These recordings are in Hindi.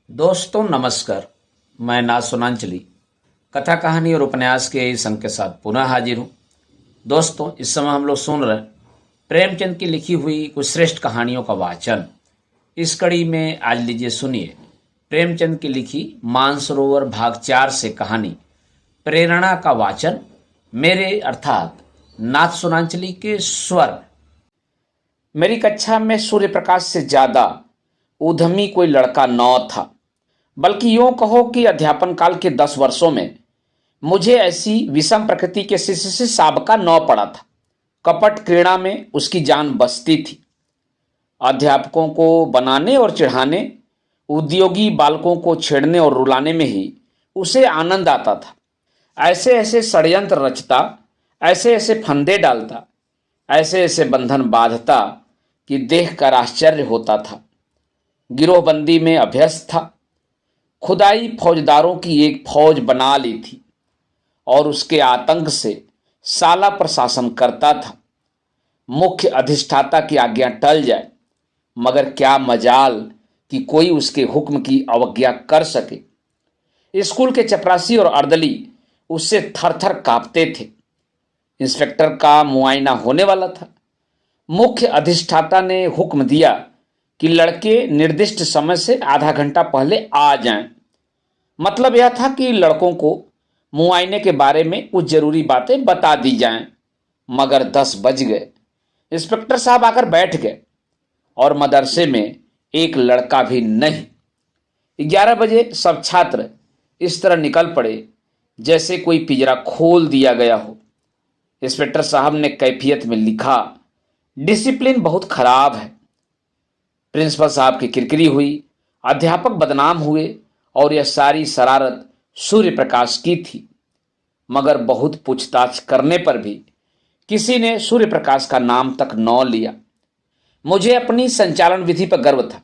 दोस्तों नमस्कार। मैं ना सुनांचली कथा कहानी और उपन्यास के इस अंक के साथ पुनः हाजिर हूँ। दोस्तों इस समय हम लोग सुन रहे हैं प्रेमचंद की लिखी हुई कुछ श्रेष्ठ कहानियों का वाचन। इस कड़ी में आज लीजिए सुनिए प्रेमचंद की लिखी मानसरोवर भाग 4 से कहानी प्रेरणा का वाचन मेरे अर्थात नाथ सुनांचली के स्वर। मेरी कक्षा में सूर्य प्रकाश से ज्यादा उद्यमी कोई लड़का न था, बल्कि यूं कहो कि अध्यापन काल के 10 वर्षों में मुझे ऐसी विषम प्रकृति के शिष्य से साबका न पड़ा था। कपट क्रीड़ा में उसकी जान बसती थी। अध्यापकों को बनाने और चिढ़ाने, उद्योगी बालकों को छेड़ने और रुलाने में ही उसे आनंद आता था। ऐसे ऐसे षड्यंत्र रचता, ऐसे ऐसे फंदे डालता, ऐसे ऐसे बंधन बांधता कि देखकर आश्चर्य होता था। गिरोहबंदी में अभ्यस्त था। खुदाई फौजदारों की एक फौज बना ली थी और उसके आतंक से साला प्रशासन करता था। मुख्य अधिष्ठाता की आज्ञा टल जाए, मगर क्या मजाल कि कोई उसके हुक्म की अवज्ञा कर सके। स्कूल के चपरासी और अर्दली उससे थर थर कांपते थे। इंस्पेक्टर का मुआयना होने वाला था। मुख्य अधिष्ठाता ने हुक्म दिया कि लड़के निर्दिष्ट समय से आधा घंटा पहले आ जाएं। मतलब यह था कि लड़कों को मुआयने के बारे में कुछ जरूरी बातें बता दी जाएं। मगर 10 बज गए। इंस्पेक्टर साहब आकर बैठ गए और मदरसे में एक लड़का भी नहीं। 11 बजे सब छात्र इस तरह निकल पड़े जैसे कोई पिंजरा खोल दिया गया हो। इंस्पेक्टर साहब ने कैफियत में लिखा, डिसिप्लिन बहुत खराब है। प्रिंसिपल साहब की किरकिरी हुई, अध्यापक बदनाम हुए और यह सारी शरारत सूर्य प्रकाश की थी। मगर बहुत पूछताछ करने पर भी किसी ने सूर्य प्रकाश का नाम तक न लिया। मुझे अपनी संचालन विधि पर गर्व था।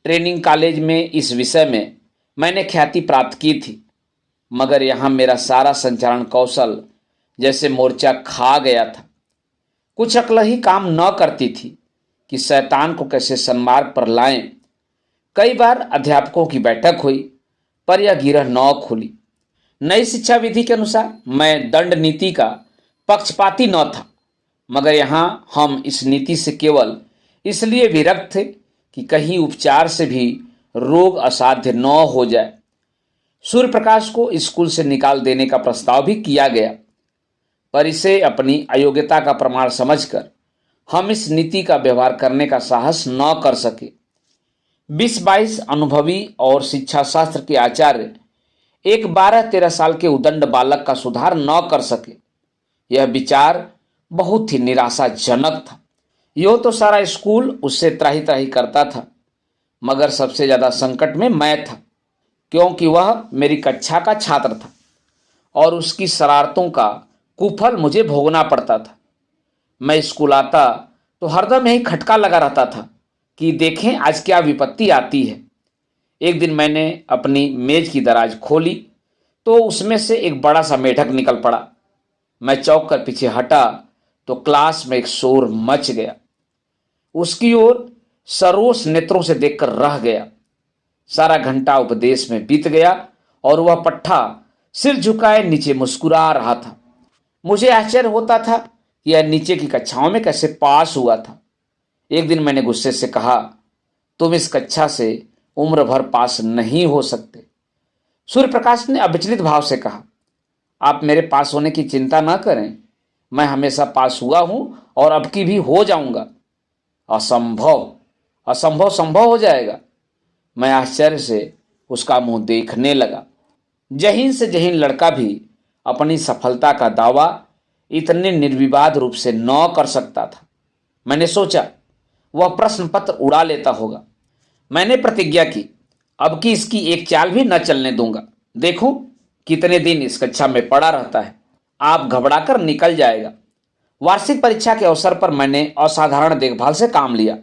ट्रेनिंग कॉलेज में इस विषय में मैंने ख्याति प्राप्त की थी, मगर यहाँ मेरा सारा संचालन कौशल जैसे मोर्चा खा गया था। कुछ अक्ल ही काम न करती थी कि शैतान को कैसे सन्मार्ग पर लाएं। कई बार अध्यापकों की बैठक हुई, पर यह गिरह न खुली। नई शिक्षा विधि के अनुसार मैं दंड नीति का पक्षपाती न था, मगर यहाँ हम इस नीति से केवल इसलिए विरक्त थे कि कहीं उपचार से भी रोग असाध्य न हो जाए। सूर्य प्रकाश को स्कूल से निकाल देने का प्रस्ताव भी किया गया, पर इसे अपनी अयोग्यता का प्रमाण समझकर हम इस नीति का व्यवहार करने का साहस न कर सके। 20-22 अनुभवी और शिक्षा शास्त्र के आचार्य एक 12-13 साल के उदंड बालक का सुधार न कर सके। यह विचार बहुत ही निराशाजनक था। यो तो सारा स्कूल उससे त्राही त्राही करता था, मगर सबसे ज्यादा संकट में मैं था, क्योंकि वह मेरी कक्षा का छात्र था और उसकी शरारतों का कुफल मुझे भोगना पड़ता था। मैं स्कूल आता तो हरदम यही खटका लगा रहता था कि देखें आज क्या विपत्ति आती है। एक दिन मैंने अपनी मेज की दराज खोली तो उसमें से एक बड़ा सा मेढक निकल पड़ा। मैं चौंक कर पीछे हटा तो क्लास में एक शोर मच गया। उसकी ओर सरोस नेत्रों से देखकर रह गया। सारा घंटा उपदेश में बीत गया और वह पट्ठा सिर झुकाए नीचे मुस्कुरा रहा था। मुझे आश्चर्य होता था कि यह नीचे की कक्षाओं में कैसे पास हुआ था। एक दिन मैंने गुस्से से कहा, तुम इस कक्षा से उम्र भर पास नहीं हो सकते। सूर्य प्रकाश ने अविचलित भाव से कहा, आप मेरे पास होने की चिंता न करें, मैं हमेशा पास हुआ हूं और अब की भी हो जाऊंगा। असंभव, असंभव संभव हो जाएगा। मैं आश्चर्य से उसका मुंह देखने लगा। जहीन से जहीन लड़का भी अपनी सफलता का दावा इतने निर्विवाद रूप से न कर सकता था। मैंने सोचा वह प्रश्न पत्र उड़ा लेता होगा। मैंने प्रतिज्ञा की, अब की इसकी एक चाल भी न चलने दूंगा। देखूं कितने दिन इस कक्षा में पड़ा रहता है, आप घबराकर निकल जाएगा। वार्षिक परीक्षा के अवसर पर मैंने असाधारण देखभाल से काम लिया,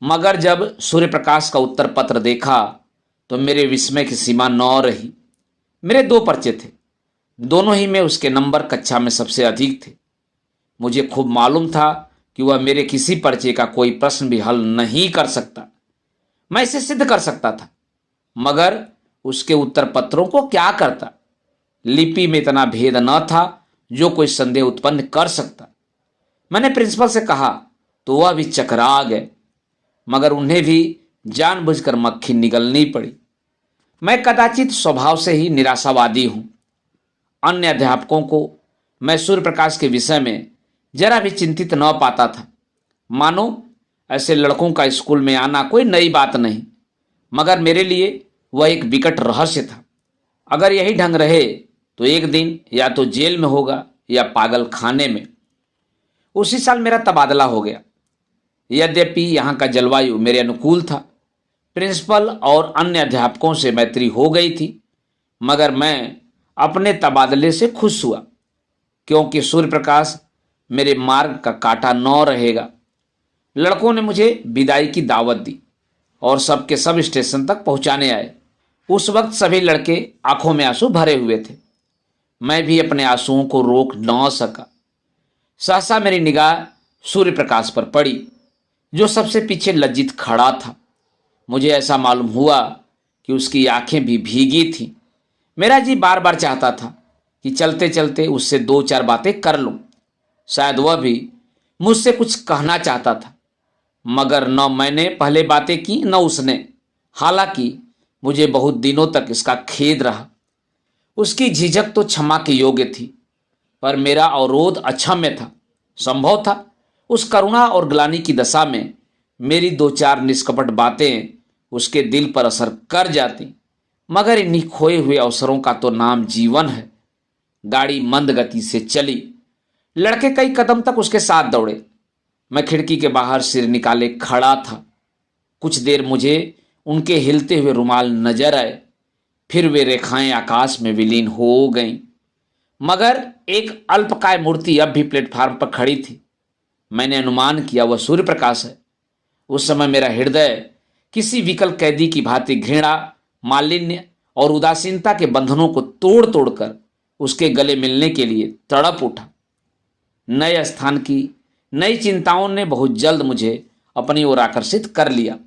मगर जब सूर्य प्रकाश का उत्तर पत्र देखा तो मेरे विस्मय की सीमा न रही। मेरे 2 पर्चे थे, दोनों ही में उसके नंबर कक्षा में सबसे अधिक थे। मुझे खूब मालूम था कि वह मेरे किसी पर्चे का कोई प्रश्न भी हल नहीं कर सकता। मैं इसे सिद्ध कर सकता था, मगर उसके उत्तर पत्रों को क्या करता। लिपि में इतना भेद न था जो कोई संदेह उत्पन्न कर सकता। मैंने प्रिंसिपल से कहा तो वह भी चकरा गए, मगर उन्हें भी जानबूझकर मक्खी निगलनी पड़ी। मैं कदाचित स्वभाव से ही निराशावादी हूं। अन्य अध्यापकों को मैं सूर्य प्रकाश के विषय में जरा भी चिंतित न पाता था, मानो ऐसे लड़कों का स्कूल में आना कोई नई बात नहीं। मगर मेरे लिए वह एक विकट रहस्य था। अगर यही ढंग रहे तो एक दिन या तो जेल में होगा या पागल खाने में। उसी साल मेरा तबादला हो गया। यद्यपि यहाँ का जलवायु मेरे अनुकूल था, प्रिंसिपल और अन्य अध्यापकों से मैत्री हो गई थी, मगर मैं अपने तबादले से खुश हुआ, क्योंकि सूर्य प्रकाश मेरे मार्ग का कांटा न रहेगा। लड़कों ने मुझे विदाई की दावत दी और सबके सब स्टेशन तक पहुंचाने आए। उस वक्त सभी लड़के आंखों में आंसू भरे हुए थे। मैं भी अपने आंसुओं को रोक न सका। सहसा मेरी निगाह सूर्य प्रकाश पर पड़ी, जो सबसे पीछे लज्जित खड़ा था। मुझे ऐसा मालूम हुआ कि उसकी आंखें भी भीगी थीं। मेरा जी बार बार चाहता था कि चलते चलते उससे दो चार बातें कर लूं। शायद वह भी मुझसे कुछ कहना चाहता था, मगर न मैंने पहले बातें की न उसने। हालांकि मुझे बहुत दिनों तक इसका खेद रहा। उसकी झिझक तो क्षमा के योग्य थी, पर मेरा अवरोध अक्षम्य था। संभव था उस करुणा और ग्लानि की दशा में मेरी दो चार निष्कपट बातें उसके दिल पर असर कर जाती, मगर इन्हीं खोए हुए अवसरों का तो नाम जीवन है। गाड़ी मंद गति से चली। लड़के कई कदम तक उसके साथ दौड़े। मैं खिड़की के बाहर सिर निकाले खड़ा था। कुछ देर मुझे उनके हिलते हुए रुमाल नजर आए, फिर वे रेखाएं आकाश में विलीन हो गईं। मगर एक अल्पकाय मूर्ति अब भी प्लेटफार्म पर खड़ी थी। मैंने अनुमान किया वह सूर्य प्रकाश है। उस समय मेरा हृदय किसी विकल कैदी की भांति घृणा, मालिन्य और उदासीनता के बंधनों को तोड़ तोड़कर उसके गले मिलने के लिए तड़प उठा। नए स्थान की नई चिंताओं ने बहुत जल्द मुझे अपनी ओर आकर्षित कर लिया।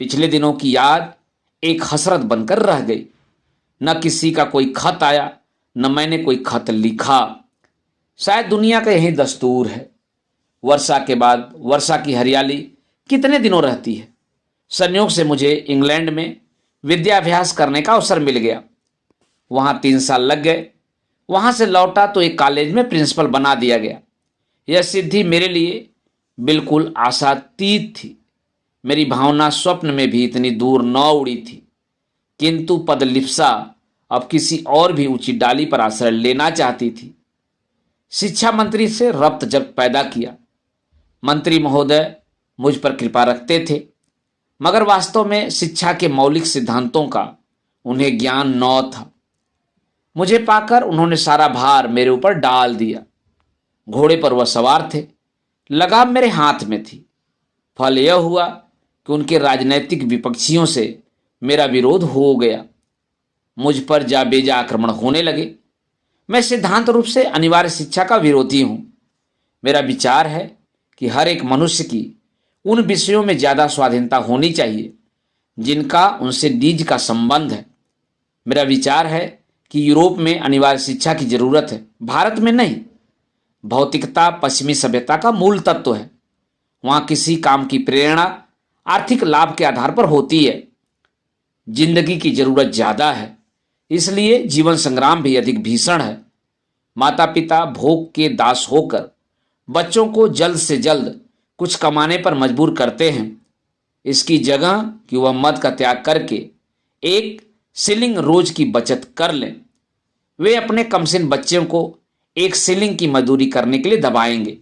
पिछले दिनों की याद एक हसरत बनकर रह गई। न किसी का कोई खत आया, न मैंने कोई खत लिखा। शायद दुनिया का यही दस्तूर है। वर्षा के बाद वर्षा की हरियाली कितने दिनों रहती है। संयोग से मुझे इंग्लैंड में विद्याभ्यास करने का अवसर मिल गया। वहाँ 3 साल लग गए। वहाँ से लौटा तो एक कॉलेज में प्रिंसिपल बना दिया गया। यह सिद्धि मेरे लिए बिल्कुल आशातीत थी। मेरी भावना स्वप्न में भी इतनी दूर न उड़ी थी। किंतु पदलिप्सा अब किसी और भी ऊंची डाली पर आश्रय लेना चाहती थी। शिक्षा मंत्री से रब्त जब पैदा किया। मंत्री महोदय मुझ पर कृपा रखते थे, मगर वास्तव में शिक्षा के मौलिक सिद्धांतों का उन्हें ज्ञान न था। मुझे पाकर उन्होंने सारा भार मेरे ऊपर डाल दिया। घोड़े पर वह सवार थे, लगाम मेरे हाथ में थी। फल यह हुआ कि उनके राजनैतिक विपक्षियों से मेरा विरोध हो गया। मुझ पर जा बेजा आक्रमण होने लगे। मैं सिद्धांत रूप से अनिवार्य शिक्षा का विरोधी हूं। मेरा विचार है कि हर एक मनुष्य की उन विषयों में ज़्यादा स्वाधीनता होनी चाहिए जिनका उनसे निज का संबंध है। मेरा विचार है कि यूरोप में अनिवार्य शिक्षा की जरूरत है, भारत में नहीं। भौतिकता पश्चिमी सभ्यता का मूल तत्व है। वहाँ किसी काम की प्रेरणा आर्थिक लाभ के आधार पर होती है। जिंदगी की जरूरत ज़्यादा है, इसलिए जीवन संग्राम भी अधिक भीषण है। माता पिता भोग के दास होकर बच्चों को जल्द से जल्द कुछ कमाने पर मजबूर करते हैं, इसकी जगह कि वह मद का त्याग करके 1 शिलिंग रोज की बचत कर लें। वे अपने कमसिन बच्चों को 1 शिलिंग की मजदूरी करने के लिए दबाएंगे।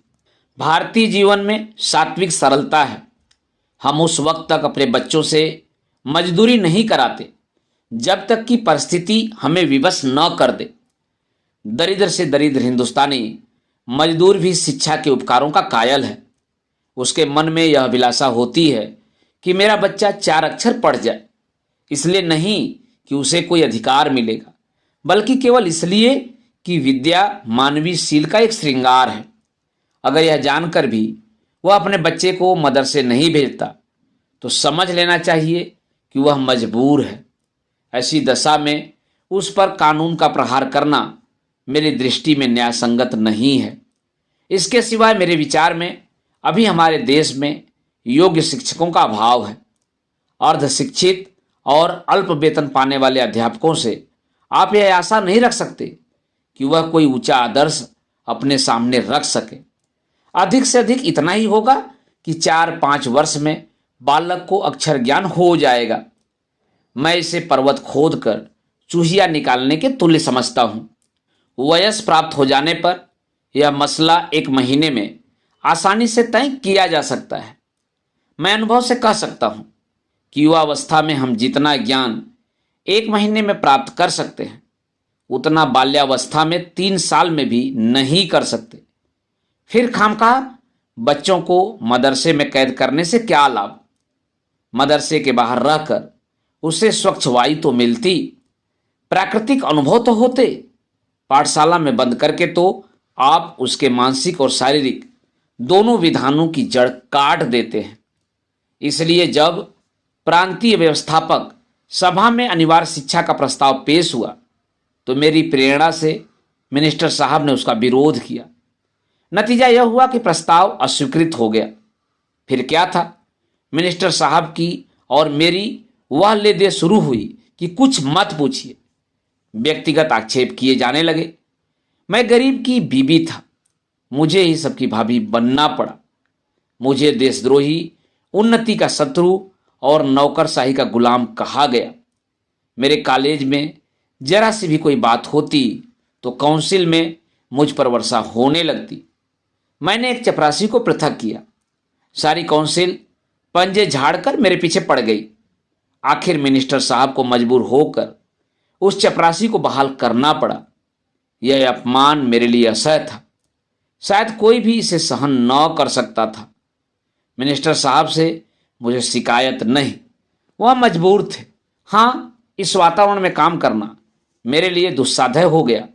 भारतीय जीवन में सात्विक सरलता है। हम उस वक्त तक अपने बच्चों से मजदूरी नहीं कराते जब तक कि परिस्थिति हमें विवश न कर दे। दरिद्र से दरिद्र हिंदुस्तानी मजदूर भी शिक्षा के उपकारों का कायल है। उसके मन में यह अभिलाषा होती है कि मेरा बच्चा 4 अक्षर पढ़ जाए, इसलिए नहीं कि उसे कोई अधिकार मिलेगा, बल्कि केवल इसलिए कि विद्या मानवीय शील का एक श्रृंगार है। अगर यह जानकर भी वह अपने बच्चे को मदरसे नहीं भेजता तो समझ लेना चाहिए कि वह मजबूर है। ऐसी दशा में उस पर कानून का प्रहार करना मेरी दृष्टि में न्याय संगत नहीं है। इसके सिवाय मेरे विचार में अभी हमारे देश में योग्य शिक्षकों का अभाव है। अर्ध शिक्षित और अल्प वेतन पाने वाले अध्यापकों से आप यह आशा नहीं रख सकते कि वह कोई ऊंचा आदर्श अपने सामने रख सके। अधिक से अधिक इतना ही होगा कि 4-5 वर्ष में बालक को अक्षर ज्ञान हो जाएगा। मैं इसे पर्वत खोद कर चूहिया निकालने के तुल्य समझता हूँ। वयस प्राप्त हो जाने पर यह मसला 1 महीने में आसानी से तय किया जा सकता है। मैं अनुभव से कह सकता हूँ कि युवावस्था में हम जितना ज्ञान 1 महीने में प्राप्त कर सकते हैं उतना बाल्यावस्था में 3 साल में भी नहीं कर सकते। फिर खामखा बच्चों को मदरसे में कैद करने से क्या लाभ। मदरसे के बाहर रहकर उसे स्वच्छ वायु तो मिलती, प्राकृतिक अनुभव तो होते। पाठशाला में बंद करके तो आप उसके मानसिक और शारीरिक दोनों विधानों की जड़ काट देते हैं। इसलिए जब प्रांतीय व्यवस्थापक सभा में अनिवार्य शिक्षा का प्रस्ताव पेश हुआ तो मेरी प्रेरणा से मिनिस्टर साहब ने उसका विरोध किया। नतीजा यह हुआ कि प्रस्ताव अस्वीकृत हो गया। फिर क्या था, मिनिस्टर साहब की और मेरी वह ले दे शुरू हुई कि कुछ मत पूछिए। व्यक्तिगत आक्षेप किए जाने लगे। मैं गरीब की बीबी था, मुझे ही सबकी भाभी बनना पड़ा। मुझे देशद्रोही, उन्नति का शत्रु और नौकरशाही का गुलाम कहा गया। मेरे कॉलेज में जरा सी भी कोई बात होती तो काउंसिल में मुझ पर वर्षा होने लगती। मैंने एक चपरासी को पृथक किया। सारी काउंसिल पंजे झाड़कर मेरे पीछे पड़ गई। आखिर मिनिस्टर साहब को मजबूर होकर उस चपरासी को बहाल करना पड़ा। यह अपमान मेरे लिए असह्य था। शायद कोई भी इसे सहन न कर सकता था। मिनिस्टर साहब से मुझे शिकायत नहीं, वह मजबूर थे। हाँ, इस वातावरण में काम करना मेरे लिए दुस्साध्य हो गया।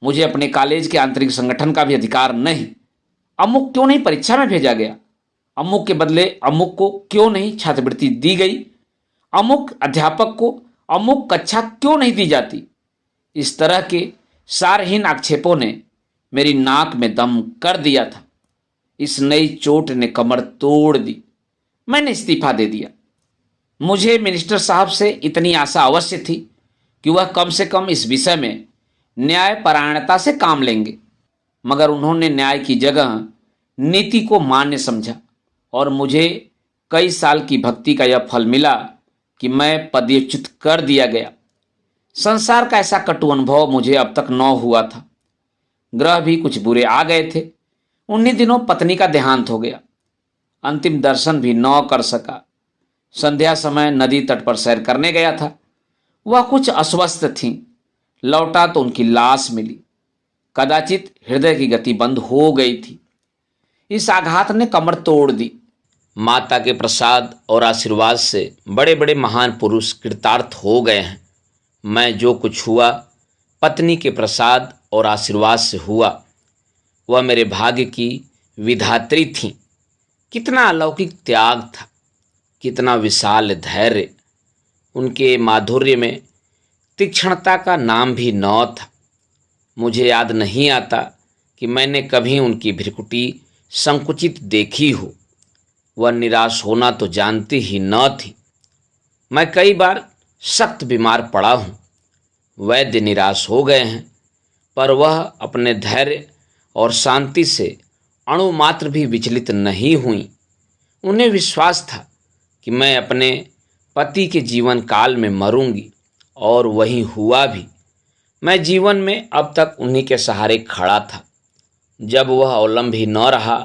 मुझे अपने कॉलेज के आंतरिक संगठन का भी अधिकार नहीं। अमुक क्यों नहीं परीक्षा में भेजा गया, अमुक के बदले अमुक को क्यों नहीं छात्रवृत्ति दी गई, अमुक अध्यापक को अमुक कक्षा क्यों नहीं दी जाती। इस तरह के सारहीन आक्षेपों ने मेरी नाक में दम कर दिया था। इस नई चोट ने कमर तोड़ दी। मैंने इस्तीफा दे दिया। मुझे मिनिस्टर साहब से इतनी आशा अवश्य थी कि वह कम से कम इस विषय में न्यायपरायणता से काम लेंगे, मगर उन्होंने न्याय की जगह नीति को मान्य समझा और मुझे कई साल की भक्ति का यह फल मिला कि मैं पदच्युत कर दिया गया। संसार का ऐसा कटु अनुभव मुझे अब तक न हुआ था। ग्रह भी कुछ बुरे आ गए थे। उन्हीं दिनों पत्नी का देहांत हो गया। अंतिम दर्शन भी न कर सका। संध्या समय नदी तट पर सैर करने गया था। वह कुछ अस्वस्थ थीं। लौटा तो उनकी लाश मिली। कदाचित हृदय की गति बंद हो गई थी। इस आघात ने कमर तोड़ दी। माता के प्रसाद और आशीर्वाद से बड़े बड़े महान पुरुष कृतार्थ हो गए हैं। मैं जो कुछ हुआ पत्नी के प्रसाद और आशीर्वाद से हुआ। वह मेरे भाग्य की विधात्री थीं। कितना अलौकिक त्याग था, कितना विशाल धैर्य। उनके माधुर्य में तीक्ष्णता का नाम भी न था। मुझे याद नहीं आता कि मैंने कभी उनकी भ्रिकुटी संकुचित देखी हो। वह निराश होना तो जानती ही न थी। मैं कई बार सख्त बीमार पड़ा हूँ। वैद्य निराश हो गए हैं, पर वह अपने धैर्य और शांति से अणु मात्र भी विचलित नहीं हुई। उन्हें विश्वास था कि मैं अपने पति के जीवन काल में मरूंगी, और वही हुआ भी। मैं जीवन में अब तक उन्हीं के सहारे खड़ा था। जब वह अवलंब ही न रहा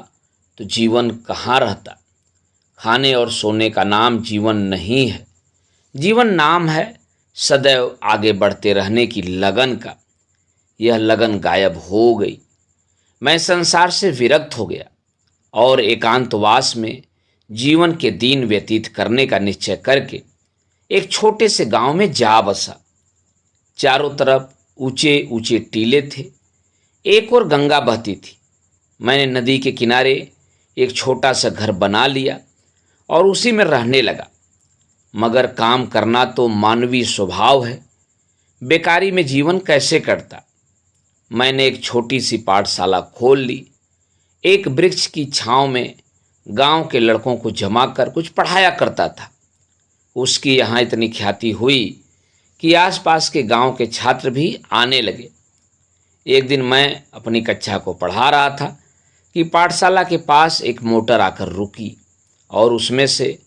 तो जीवन कहाँ रहता। खाने और सोने का नाम जीवन नहीं है। जीवन नाम है सदैव आगे बढ़ते रहने की लगन का। यह लगन गायब हो गई। मैं संसार से विरक्त हो गया और एकांतवास में जीवन के दिन व्यतीत करने का निश्चय करके एक छोटे से गांव में जा बसा। चारों तरफ ऊंचे ऊंचे टीले थे। एक और गंगा बहती थी। मैंने नदी के किनारे एक छोटा सा घर बना लिया और उसी में रहने लगा। मगर काम करना तो मानवीय स्वभाव है। बेकारी में जीवन कैसे कटता। मैंने एक छोटी सी पाठशाला खोल ली। एक वृक्ष की छांव में गांव के लड़कों को जमा कर कुछ पढ़ाया करता था। उसकी यहाँ इतनी ख्याति हुई कि आसपास के गांव के छात्र भी आने लगे। एक दिन मैं अपनी कक्षा को पढ़ा रहा था कि पाठशाला के पास एक मोटर आकर रुकी और उसमें से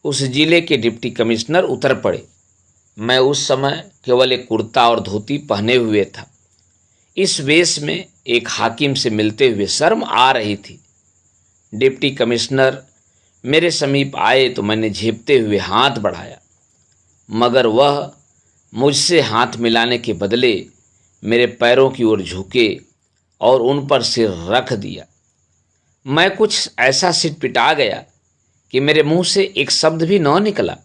उस जिले के डिप्टी कमिश्नर उतर पड़े। मैं उस समय केवल एक कुर्ता और धोती पहने हुए था। इस वेश में एक हाकिम से मिलते हुए शर्म आ रही थी। डिप्टी कमिश्नर मेरे समीप आए तो मैंने झेपते हुए हाथ बढ़ाया, मगर वह मुझसे हाथ मिलाने के बदले मेरे पैरों की ओर झुके और उन पर सिर रख दिया। मैं कुछ ऐसा सिटपिटा गया कि मेरे मुंह से एक शब्द भी न निकला।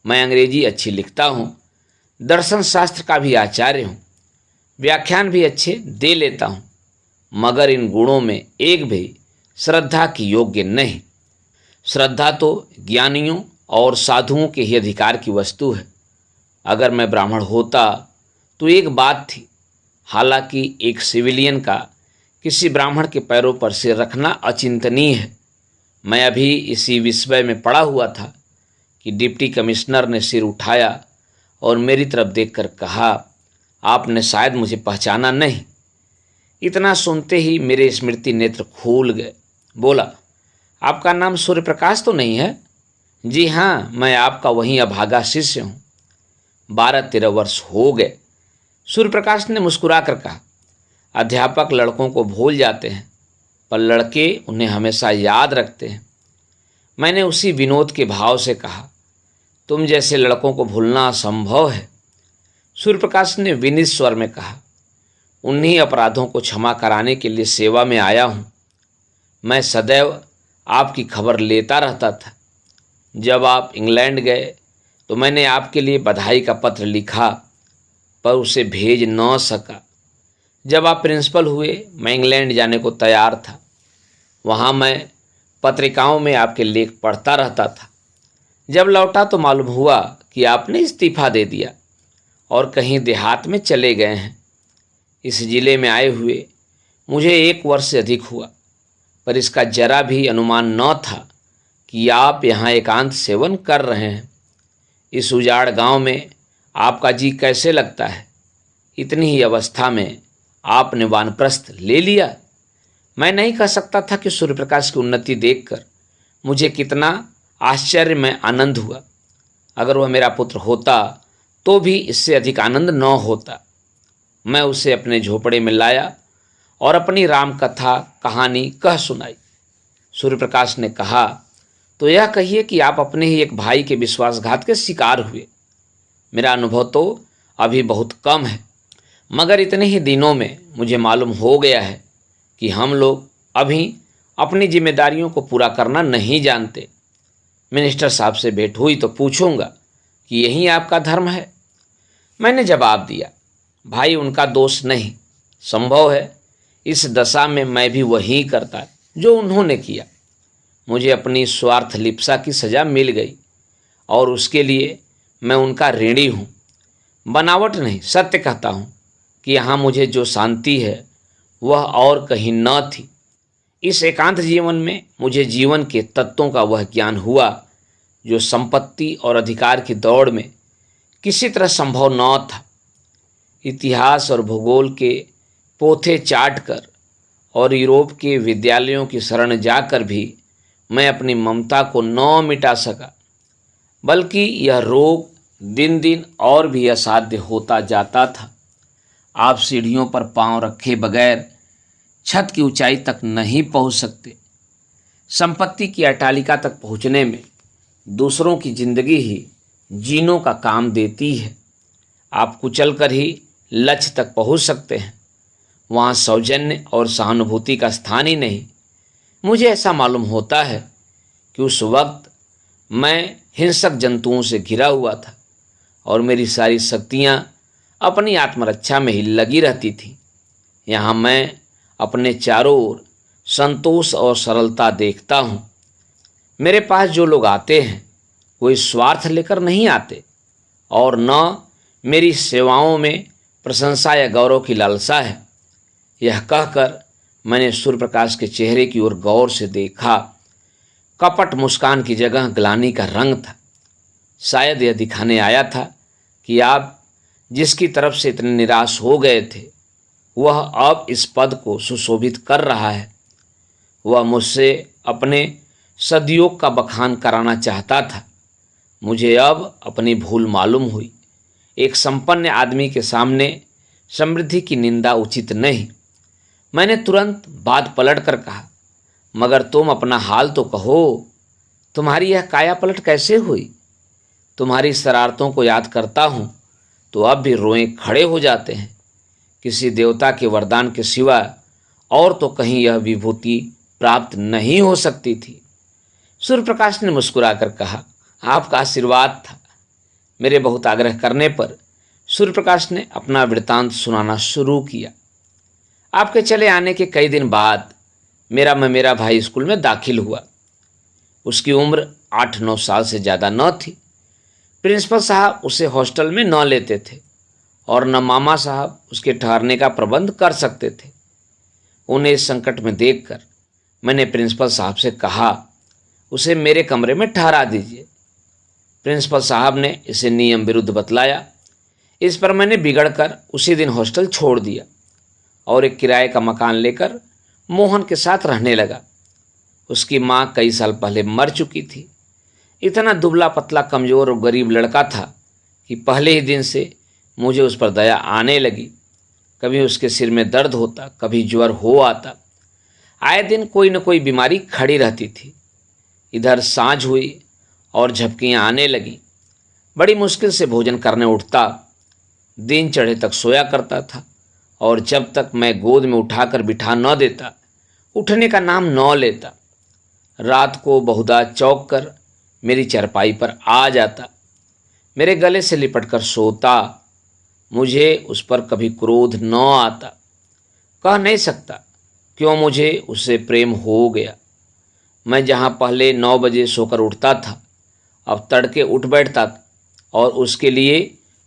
मैं अंग्रेजी अच्छी लिखता हूँ, दर्शन शास्त्र का भी आचार्य हूँ, व्याख्यान भी अच्छे दे लेता हूँ, मगर इन गुणों में एक भी श्रद्धा की योग्य नहीं। श्रद्धा तो ज्ञानियों और साधुओं के ही अधिकार की वस्तु है। अगर मैं ब्राह्मण होता तो एक बात थी, हालांकि एक सिविलियन का किसी ब्राह्मण के पैरों पर सिर रखना अचिंतनीय है। मैं अभी इसी विषय में पड़ा हुआ था कि डिप्टी कमिश्नर ने सिर उठाया और मेरी तरफ देखकर कहा, आपने शायद मुझे पहचाना नहीं। इतना सुनते ही मेरे स्मृति नेत्र खुल गए। बोला, आपका नाम सूर्य प्रकाश तो नहीं है? जी हाँ, मैं आपका वही अभागा शिष्य हूँ। 12-13 वर्ष हो गए। सूर्य प्रकाश ने मुस्कुराकर कहा, अध्यापक लड़कों को भूल जाते हैं, पर लड़के उन्हें हमेशा याद रखते हैं। मैंने उसी विनोद के भाव से कहा, तुम जैसे लड़कों को भूलना असंभव है। सूर्य प्रकाश ने विनीत स्वर में कहा, उन्हीं अपराधों को क्षमा कराने के लिए सेवा में आया हूँ। मैं सदैव आपकी खबर लेता रहता था। जब आप इंग्लैंड गए तो मैंने आपके लिए बधाई का पत्र लिखा, पर उसे भेज न सका। जब आप प्रिंसिपल हुए मैं इंग्लैंड जाने को तैयार था। वहाँ मैं पत्रिकाओं में आपके लेख पढ़ता रहता था। जब लौटा तो मालूम हुआ कि आपने इस्तीफा दे दिया और कहीं देहात में चले गए हैं। इस जिले में आए हुए मुझे 1 वर्ष से अधिक हुआ, पर इसका जरा भी अनुमान न था कि आप यहाँ एकांत सेवन कर रहे हैं। इस उजाड़ गांव में आपका जी कैसे लगता है? इतनी ही अवस्था में आपने वानप्रस्थ ले लिया। मैं नहीं कह सकता था कि सूर्य प्रकाश की उन्नति देखकर मुझे कितना आश्चर्य में आनंद हुआ। अगर वह मेरा पुत्र होता तो भी इससे अधिक आनंद न होता। मैं उसे अपने झोपड़े में लाया और अपनी राम कथा कहानी कह सुनाई। सूर्य प्रकाश ने कहा, तो यह कहिए कि आप अपने ही एक भाई के विश्वासघात के शिकार हुए। मेरा अनुभव तो अभी बहुत कम है, मगर इतने ही दिनों में मुझे मालूम हो गया है कि हम लोग अभी अपनी जिम्मेदारियों को पूरा करना नहीं जानते। मिनिस्टर साहब से भेंट हुई तो पूछूंगा कि यही आपका धर्म है। मैंने जवाब दिया, भाई उनका दोष नहीं, संभव है इस दशा में मैं भी वही करता जो उन्होंने किया। मुझे अपनी स्वार्थ लिप्सा की सज़ा मिल गई और उसके लिए मैं उनका ऋणी हूँ। बनावट नहीं, सत्य कहता हूँ कि यहाँ मुझे जो शांति है वह और कहीं न थी। इस एकांत जीवन में मुझे जीवन के तत्वों का वह ज्ञान हुआ जो संपत्ति और अधिकार की दौड़ में किसी तरह संभव न था। इतिहास और भूगोल के पोथे चाटकर और यूरोप के विद्यालयों की शरण जाकर भी मैं अपनी ममता को न मिटा सका, बल्कि यह रोग दिन दिन और भी असाध्य होता जाता था। आप सीढ़ियों पर पांव रखे बगैर छत की ऊंचाई तक नहीं पहुंच सकते। संपत्ति की अट्टालिका तक पहुंचने में दूसरों की जिंदगी ही जीनों का काम देती है। आप कुचल कर ही लक्ष्य तक पहुंच सकते हैं, वहाँ सौजन्य और सहानुभूति का स्थान ही नहीं। मुझे ऐसा मालूम होता है कि उस वक्त मैं हिंसक जंतुओं से घिरा हुआ था और मेरी सारी शक्तियाँ अपनी आत्मरक्षा में ही लगी रहती थी। यहाँ मैं अपने चारों ओर संतोष और सरलता देखता हूँ। मेरे पास जो लोग आते हैं कोई स्वार्थ लेकर नहीं आते और न मेरी सेवाओं में प्रशंसा या गौरव की लालसा है। यह कहकर मैंने सूर्य प्रकाश के चेहरे की ओर गौर से देखा। कपट मुस्कान की जगह ग्लानि का रंग था। शायद यह दिखाने आया था कि आप जिसकी तरफ से इतने निराश हो गए थे वह अब इस पद को सुशोभित कर रहा है। वह मुझसे अपने सदयोग का बखान कराना चाहता था। मुझे अब अपनी भूल मालूम हुई। एक संपन्न आदमी के सामने समृद्धि की निंदा उचित नहीं। मैंने तुरंत बात पलटकर कहा, मगर तुम अपना हाल तो कहो, तुम्हारी यह काया पलट कैसे हुई? तुम्हारी शरारतों को याद करता हूँ तो अब भी रोए खड़े हो जाते हैं। किसी देवता के वरदान के सिवा और तो कहीं यह विभूति प्राप्त नहीं हो सकती थी। सूर्य प्रकाश ने मुस्कुराकर कहा, आपका आशीर्वाद था। मेरे बहुत आग्रह करने पर सूर्य प्रकाश ने अपना वृत्तांत सुनाना शुरू किया। आपके चले आने के कई दिन बाद मेरा भाई स्कूल में दाखिल हुआ। उसकी उम्र 8-9 साल से ज़्यादा न थी। प्रिंसिपल साहब उसे हॉस्टल में न लेते थे और न मामा साहब उसके ठहरने का प्रबंध कर सकते थे। उन्हें इस संकट में देखकर मैंने प्रिंसिपल साहब से कहा, उसे मेरे कमरे में ठहरा दीजिए। प्रिंसिपल साहब ने इसे नियम विरुद्ध बतलाया। इस पर मैंने बिगड़कर उसी दिन हॉस्टल छोड़ दिया और एक किराए का मकान लेकर मोहन के साथ रहने लगा। उसकी माँ कई साल पहले मर चुकी थी। इतना दुबला पतला कमज़ोर और गरीब लड़का था कि पहले ही दिन से मुझे उस पर दया आने लगी। कभी उसके सिर में दर्द होता, कभी ज्वर हो आता। आए दिन कोई न कोई बीमारी खड़ी रहती थी। इधर सांझ हुई और झपकियाँ आने लगीं। बड़ी मुश्किल से भोजन करने उठता। दिन चढ़े तक सोया करता था और जब तक मैं गोद में उठाकर बिठा न देता उठने का नाम न लेता। रात को बहुधा चौंक कर मेरी चारपाई पर आ जाता, मेरे गले से लिपटकर सोता। मुझे उस पर कभी क्रोध न आता। कह नहीं सकता क्यों मुझे उससे प्रेम हो गया। मैं जहाँ पहले 9 बजे सोकर उठता था अब तड़के उठ बैठता और उसके लिए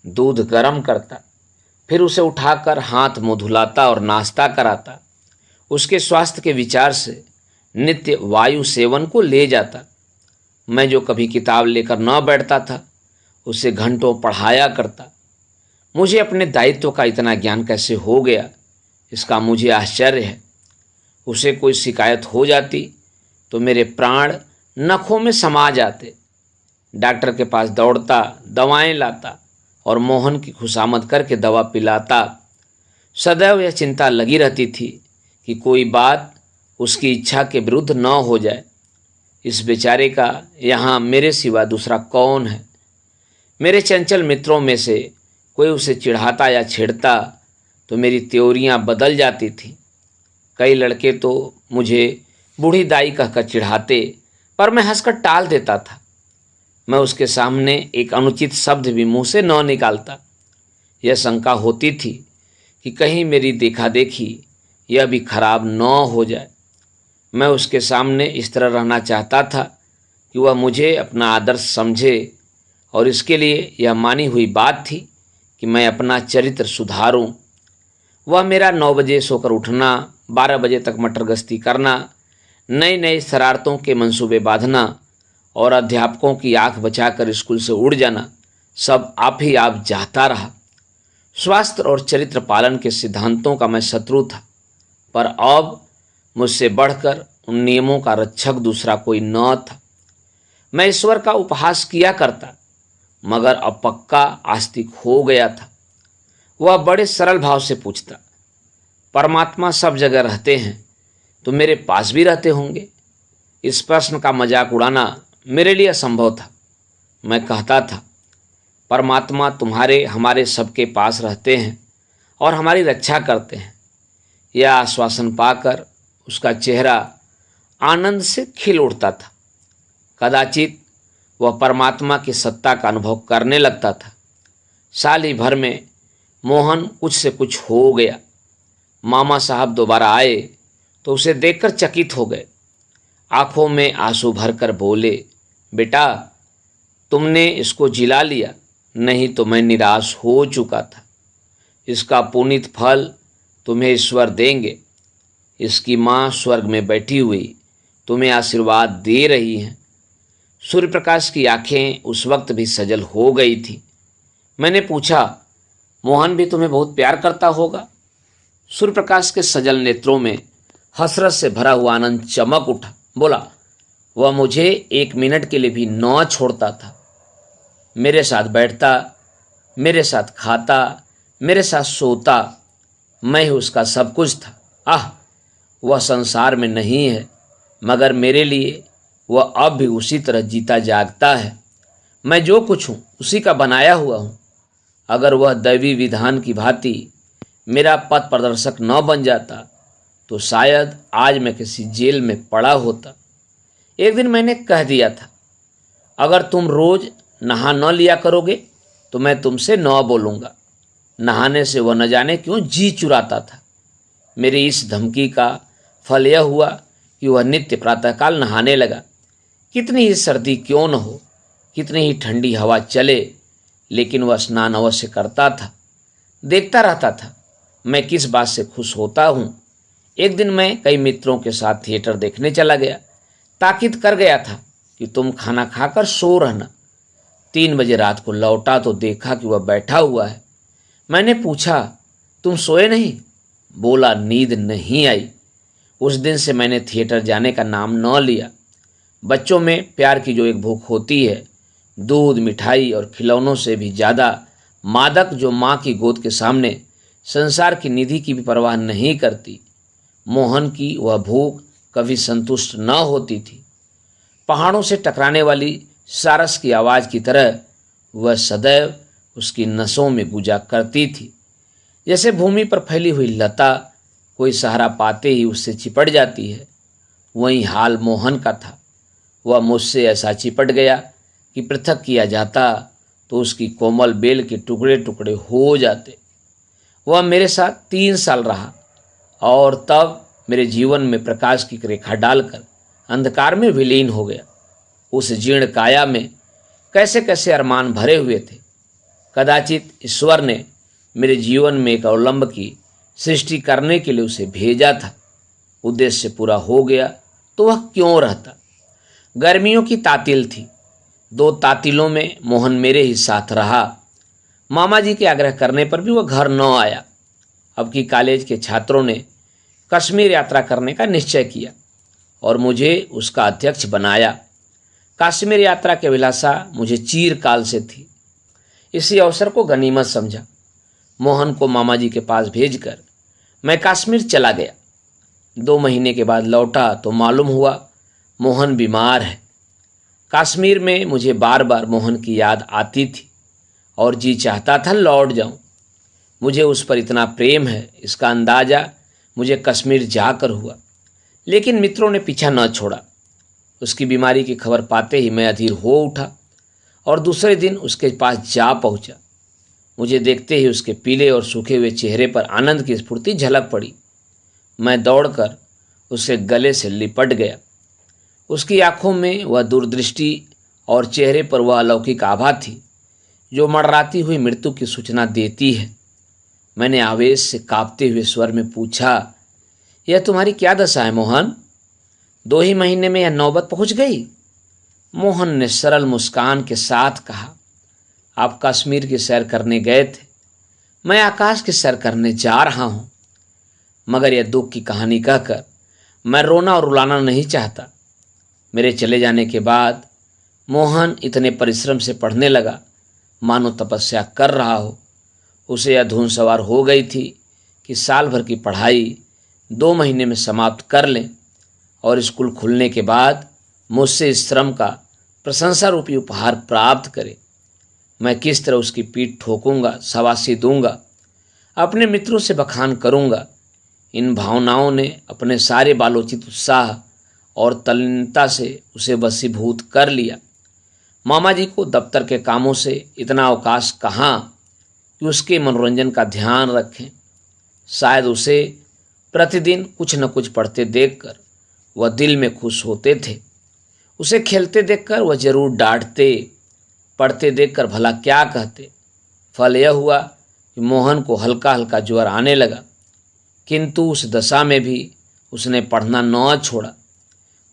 दूध गर्म करता, फिर उसे उठाकर हाथ मुँह धुलाता और नाश्ता कराता। उसके स्वास्थ्य के विचार से नित्य वायु सेवन को ले जाता। मैं जो कभी किताब लेकर न बैठता था उसे घंटों पढ़ाया करता। मुझे अपने दायित्व का इतना ज्ञान कैसे हो गया, इसका मुझे आश्चर्य है। उसे कोई शिकायत हो जाती तो मेरे प्राण नखों में समा जाते। डॉक्टर के पास दौड़ता, दवाएं लाता और मोहन की खुशामद करके दवा पिलाता। सदैव यह चिंता लगी रहती थी कि कोई बात उसकी इच्छा के विरुद्ध न हो जाए। इस बेचारे का यहाँ मेरे सिवा दूसरा कौन है? मेरे चंचल मित्रों में से कोई उसे चिढ़ाता या छेड़ता तो मेरी त्योरियाँ बदल जाती थीं। कई लड़के तो मुझे बूढ़ी दाई कहकर चिढ़ाते, पर मैं हंसकर टाल देता था। मैं उसके सामने एक अनुचित शब्द भी मुंह से न निकालता। यह शंका होती थी कि कहीं मेरी देखा देखी यह भी खराब न हो जाए। मैं उसके सामने इस तरह रहना चाहता था कि वह मुझे अपना आदर्श समझे और इसके लिए यह मानी हुई बात थी कि मैं अपना चरित्र सुधारूं। वह मेरा 9 बजे सोकर उठना, 12 बजे तक मटर गश्ती करना, नई नई शरारतों के मंसूबे बांधना और अध्यापकों की आंख बचाकर स्कूल से उड़ जाना सब आप ही आप जाता रहा। स्वास्थ्य और चरित्र पालन के सिद्धांतों का मैं शत्रु था, पर अब मुझसे बढ़कर उन नियमों का रक्षक दूसरा कोई न था। मैं ईश्वर का उपहास किया करता, मगर अब पक्का आस्तिक हो गया था। वह बड़े सरल भाव से पूछता, परमात्मा सब जगह रहते हैं तो मेरे पास भी रहते होंगे? इस प्रश्न का मजाक उड़ाना मेरे लिए असंभव था। मैं कहता था, परमात्मा तुम्हारे हमारे सबके पास रहते हैं और हमारी रक्षा करते हैं। यह आश्वासन पाकर उसका चेहरा आनंद से खिल उठता था। कदाचित वह परमात्मा की सत्ता का अनुभव करने लगता था। साल ही भर में मोहन कुछ से कुछ हो गया। मामा साहब दोबारा आए तो उसे देखकर चकित हो गए। आंखों में आंसू भरकर बोले, बेटा तुमने इसको जिला लिया, नहीं तो मैं निराश हो चुका था। इसका पुनीत फल तुम्हें ईश्वर देंगे। इसकी माँ स्वर्ग में बैठी हुई तुम्हें आशीर्वाद दे रही हैं। सूर्य प्रकाश की आंखें उस वक्त भी सजल हो गई थी। मैंने पूछा, मोहन भी तुम्हें बहुत प्यार करता होगा? सूर्य प्रकाश के सजल नेत्रों में हसरत से भरा हुआ आनंद चमक उठा। बोला, वह मुझे 1 मिनट के लिए भी न छोड़ता था। मेरे साथ बैठता, मेरे साथ खाता, मेरे साथ सोता। मैं ही उसका सब कुछ था। आह, वह संसार में नहीं है, मगर मेरे लिए वह अब भी उसी तरह जीता जागता है। मैं जो कुछ हूँ उसी का बनाया हुआ हूँ। अगर वह दैवी विधान की भांति मेरा पथ प्रदर्शक न बन जाता तो शायद आज मैं किसी जेल में पड़ा होता। एक दिन मैंने कह दिया था, अगर तुम रोज नहा न लिया करोगे तो मैं तुमसे न बोलूँगा। नहाने से वह न जाने क्यों जी चुराता था। मेरी इस धमकी का फल यह हुआ कि वह नित्य प्रातःकाल नहाने लगा। कितनी ही सर्दी क्यों न हो, कितनी ही ठंडी हवा चले, लेकिन वह स्नान अवश्य करता था। देखता रहता था मैं किस बात से खुश होता हूँ। एक दिन मैं कई मित्रों के साथ थिएटर देखने चला गया। ताकीद कर गया था कि तुम खाना खाकर सो रहना। 3 बजे रात को लौटा तो देखा कि वह बैठा हुआ है। मैंने पूछा, तुम सोए नहीं? बोला, नींद नहीं आई। उस दिन से मैंने थिएटर जाने का नाम न लिया। बच्चों में प्यार की जो एक भूख होती है, दूध, मिठाई और खिलौनों से भी ज़्यादा मादक, जो माँ की गोद के सामने संसार की निधि की भी परवाह नहीं करती, मोहन की वह भूख कभी संतुष्ट न होती थी। पहाड़ों से टकराने वाली सारस की आवाज़ की तरह वह सदैव उसकी नसों में गुजा करती थी। जैसे भूमि पर फैली हुई लता कोई सहारा पाते ही उससे चिपट जाती है, वही हाल मोहन का था। वह मुझसे ऐसा चिपट गया कि पृथक किया जाता तो उसकी कोमल बेल के टुकड़े टुकड़े हो जाते। वह मेरे साथ 3 साल रहा और तब मेरे जीवन में प्रकाश की रेखा डालकर अंधकार में विलीन हो गया। उस जीर्ण काया में कैसे कैसे अरमान भरे हुए थे। कदाचित ईश्वर ने मेरे जीवन में एक अवलंब की सृष्टि करने के लिए उसे भेजा था। उद्देश्य पूरा हो गया तो वह क्यों रहता। गर्मियों की तातिल थी। 2 तातिलों में मोहन मेरे ही साथ रहा। मामा जी के आग्रह करने पर भी वह घर न आया। अब की कॉलेज के छात्रों ने कश्मीर यात्रा करने का निश्चय किया और मुझे उसका अध्यक्ष बनाया। कश्मीर यात्रा की अभिलाषा मुझे चिरकाल से थी। इसी अवसर को गनीमत समझा। मोहन को मामा जी के पास भेजकर मैं कश्मीर चला गया। 2 महीने के बाद लौटा तो मालूम हुआ मोहन बीमार है। कश्मीर में मुझे बार बार मोहन की याद आती थी और जी चाहता था लौट जाऊं। मुझे उस पर इतना प्रेम है, इसका अंदाज़ा मुझे कश्मीर जाकर हुआ। लेकिन मित्रों ने पीछा न छोड़ा। उसकी बीमारी की खबर पाते ही मैं अधीर हो उठा और दूसरे दिन उसके पास जा पहुंचा। मुझे देखते ही उसके पीले और सूखे हुए चेहरे पर आनंद की स्फूर्ति झलक पड़ी। मैं दौड़कर उसके गले से लिपट गया। उसकी आंखों में वह दूरदृष्टि और चेहरे पर वह अलौकिक आभा थी जो मडराती हुई मृत्यु की सूचना देती है। मैंने आवेश से कांपते हुए स्वर में पूछा, यह तुम्हारी क्या दशा है मोहन? 2 ही महीने में यह नौबत पहुंच गई? मोहन ने सरल मुस्कान के साथ कहा, आप कश्मीर की सैर करने गए थे, मैं आकाश की सैर करने जा रहा हूँ। मगर यह दुख की कहानी कहकर मैं रोना और रुलाना नहीं चाहता। मेरे चले जाने के बाद मोहन इतने परिश्रम से पढ़ने लगा मानो तपस्या कर रहा हो। उसे यह धुन सवार हो गई थी कि साल भर की पढ़ाई 2 महीने में समाप्त कर लें और स्कूल खुलने के बाद मुझसे इस श्रम का प्रशंसा रूपी उपहार प्राप्त करे। मैं किस तरह उसकी पीठ ठोकूंगा, शाबाशी दूंगा, अपने मित्रों से बखान करूंगा। इन भावनाओं ने अपने सारे बालोचित उत्साह और तल्लीनता से उसे वशीभूत कर लिया। मामा जी को दफ्तर के कामों से इतना अवकाश कहाँ कि उसके मनोरंजन का ध्यान रखें। शायद उसे प्रतिदिन कुछ न कुछ पढ़ते देखकर वह दिल में खुश होते थे। उसे खेलते देखकर वह जरूर डांटते, पढ़ते देखकर भला क्या कहते। फल यह हुआ कि मोहन को हल्का हल्का ज्वर आने लगा, किंतु उस दशा में भी उसने पढ़ना न छोड़ा।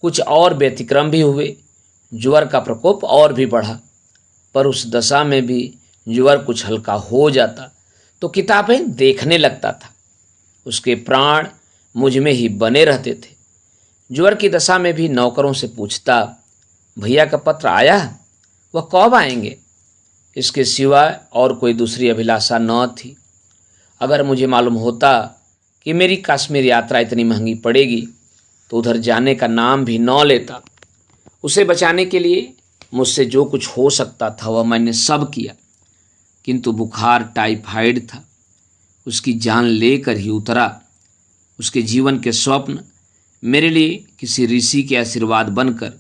कुछ और व्यतिक्रम भी हुए, ज्वर का प्रकोप और भी बढ़ा, पर उस दशा में भी ज्वर कुछ हल्का हो जाता तो किताबें देखने लगता था। उसके प्राण मुझ में ही बने रहते थे। ज्वर की दशा में भी नौकरों से पूछता, भैया का पत्र आया, वह कब आएंगे? इसके सिवाय और कोई दूसरी अभिलाषा न थी। अगर मुझे मालूम होता कि मेरी कश्मीर यात्रा इतनी महंगी पड़ेगी तो उधर जाने का नाम भी न लेता। उसे बचाने के लिए मुझसे जो कुछ हो सकता था वह मैंने सब किया, किंतु बुखार टाइफाइड था, उसकी जान लेकर ही उतरा। उसके जीवन के स्वप्न मेरे लिए किसी ऋषि के आशीर्वाद बनकर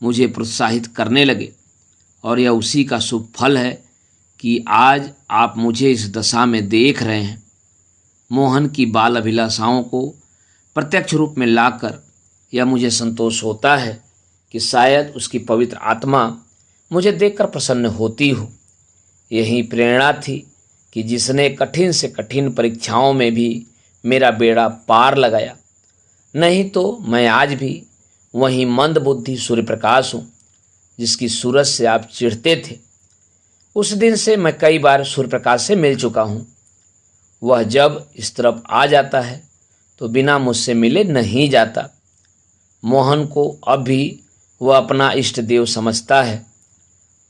मुझे प्रोत्साहित करने लगे, और यह उसी का शुभ फल है कि आज आप मुझे इस दशा में देख रहे हैं। मोहन की बाल अभिलाषाओं को प्रत्यक्ष रूप में लाकर यह मुझे संतोष होता है कि शायद उसकी पवित्र आत्मा मुझे देखकर प्रसन्न होती हो। यही प्रेरणा थी कि जिसने कठिन से कठिन परीक्षाओं में भी मेरा बेड़ा पार लगाया। नहीं तो मैं आज भी वही मंद बुद्धि सूर्य प्रकाश हूँ जिसकी सूरज से आप चिढ़ते थे। उस दिन से मैं कई बार सूर्य प्रकाश से मिल चुका हूँ। वह जब इस तरफ आ जाता है तो बिना मुझसे मिले नहीं जाता। मोहन को अब भी वह अपना इष्ट देव समझता है।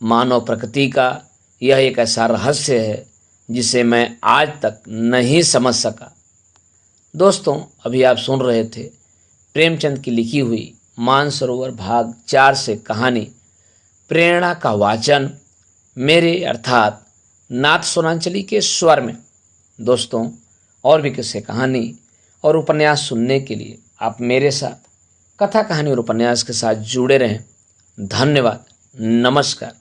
मानव प्रकृति का यह एक ऐसा रहस्य है जिसे मैं आज तक नहीं समझ सका। दोस्तों, अभी आप सुन रहे थे प्रेमचंद की लिखी हुई मानसरोवर भाग 4 से कहानी प्रेरणा का वाचन मेरे अर्थात नाथ सोनांचली के स्वर में। दोस्तों, और भी किस्से, कहानी और उपन्यास सुनने के लिए आप मेरे साथ कथा कहानी और उपन्यास के साथ जुड़े रहें। धन्यवाद। नमस्कार।